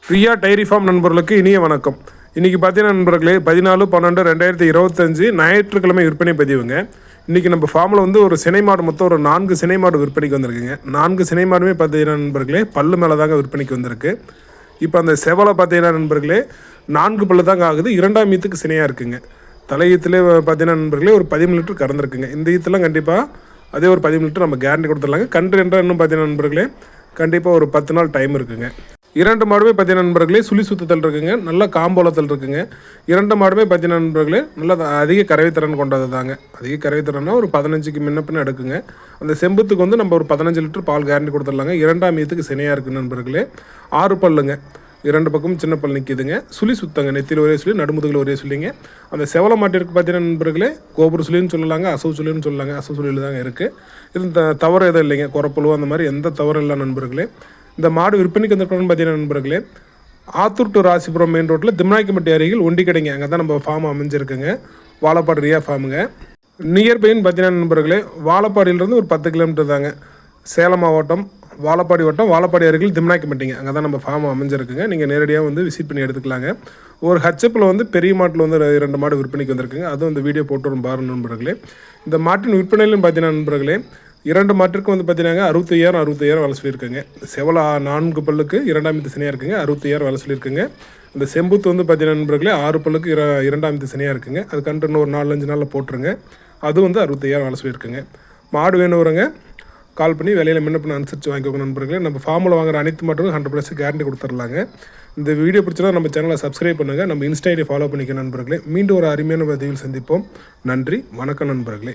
Priya dairy farm நண்பர்களுக்கு இனிய வணக்கம். இன்றைக்கி பார்த்தீங்கன்னா நண்பர்களே 14/12/2025 ஞாயிற்றுக்கிழமை விற்பனை பதிவுங்க. இன்றைக்கி நம்ம ஃபார்மில் வந்து ஒரு சினை மாடு மொத்தம் ஒரு 4 சினை மாடு விற்பனைக்கு வந்திருக்குங்க. 4 சினை மாடுமே பார்த்தீங்கன்னா நண்பர்களே பல்லு மேலே தாங்க விற்பனைக்கு வந்திருக்கு. இப்போ அந்த செவலை பார்த்தீங்கன்னா நண்பர்களே 4 பல்லு தாங்க ஆகுது. 2ஆம் ஈத்துக்கு சினையாக இருக்குங்க. தலையீத்துலேயே பார்த்தீங்கன்னா நண்பர்களே ஒரு 13 லிட்டர் கறந்துருக்குங்க. இந்த ஈத்துலாம் கண்டிப்பாக அதே ஒரு 13 லிட்டர் நம்ம கேரண்டி கொடுத்துடலாங்க. கன்று என்றால் இன்னும் பார்த்தீங்கன்னா நண்பர்களே கண்டிப்பாக ஒரு 10 நாள் டைம் இருக்குங்க. 2 மாடுமே பார்த்தீங்கன்னா நண்பர்களே சுழி சுத்தத்தில் இருக்குங்க. நல்ல காம்போலத்தில் இருக்குங்க. 2 மாடுமே பார்த்தீங்கன்னா நண்பர்களே நல்ல அதிக கறவைத்திறன் கொண்டது தாங்க. அதிக கறவைத்திறன்னா ஒரு 15க்கு முன்ன எடுக்குங்க. அந்த செம்புத்துக்கு வந்து நம்ம ஒரு 15 லிட்டர் பால் கேரண்டி கொடுத்துடலாங்க. 2ஆம் ஈத்துக்கு சினையாக இருக்குது நண்பர்களே. 6 பல்லுங்க. 2 பக்கமும் சின்ன பல் நிற்கிதுங்க. சுழி சுத்தங்க. நெத்தியில் ஒரே சுழி, நடுமுதுகில் ஒரே சுழிங்க. அந்த செவலை மாட்டிற்கு பார்த்தீங்கன்னா நண்பர்களே கோபுர சுழின்னு சொல்லலாங்க, அசவு சுழின்னு சொல்லலாங்க. அசவு சுழியில் தாங்க இருக்குது. இது தவறு எதுவும் இல்லைங்க. குறப்புழுவோ அந்த மாதிரி எந்த தவறும் இல்லை நண்பர்களே. இந்த மாடு விற்பனைக்கு வந்திருக்கணும்னு பார்த்தீங்கன்னா நண்பர்களே ஆத்தூர் டு ராசிபுரம் மெயின் ரோட்டில் திம்னாய்க்கும்பட்டி அருகில் ஒண்டி கடைங்க. அங்கே தான் நம்ம ஃபார்ம் அமைஞ்சிருக்குங்க. வாழப்பாடு ரியா ஃபார்முங்க. நியர்பைன்னு பார்த்தீங்கன்னா நண்பர்களே வாழப்பாடியிலிருந்து ஒரு 10 கிலோமீட்டர் தாங்க. சேலம் மாவட்டம் வாழப்பாடி வட்டம் வாழப்பாடி அருகில் திம்னாய்க்கும்பட்டிங்க. அங்கே தான் நம்ம ஃபார்ம் அமைஞ்சிருக்குங்க. நீங்கள் நேரடியாக வந்து விசிட் பண்ணி எடுத்துக்கலாங்க. ஒரு ஹச்சப்பில் வந்து பெரிய மாட்டில் வந்து 2 மாடு விற்பனைக்கு வந்திருக்குங்க. அதுவும் இந்த வீடியோ போட்டு வரும் பாருங்க நண்பர்களே. இந்த மாட்டின் விற்பனையிலும் பார்த்தீங்கன்னா நண்பர்களே 2 மாட்டிற்கு வந்து பார்த்தீங்கன்னா 65,000 வேலை சொல்லியிருக்குங்க. செவலை 4 பல்லுக்கு 2ஆம் ஈத்து சினையாக இருக்குங்க. 65,000 வேலை சொல்லியிருக்குங்க. இந்த செம்புத்து வந்து பார்த்தீங்கன்னா நண்பர்களே 6 பல்லுக்கு 2ஆம் ஈத்து சினையாக இருக்குங்க. அது கண்டு இன்னும் ஒரு 4-5 நாளில் போட்டுருங்க. அது வந்து 65,000 வேலை சொல்லியிருக்குங்க. மாடு வேணுறங்க கால் பண்ணி விலையில் முன்ன பண்ண அனுசரித்து வாங்கிக்கோங்க நண்பர்களே. நம்ம ஃபார்மில் வாங்குற அனைத்து மாட்டுக்கும் 100% கேரண்டி கொடுத்துடலாங்க. இந்த வீடியோ பிடிச்சா நம்ம சேனலை சப்ஸ்கிரைப் பண்ணுங்கள். நம்ம இன்ஸ்டா ஐடி ஃபாலோ பண்ணிக்க நண்பர்களே. மீண்டும் ஒரு அருமையான பதிவில் சந்திப்போம். நன்றி, வணக்கம் நண்பர்களே.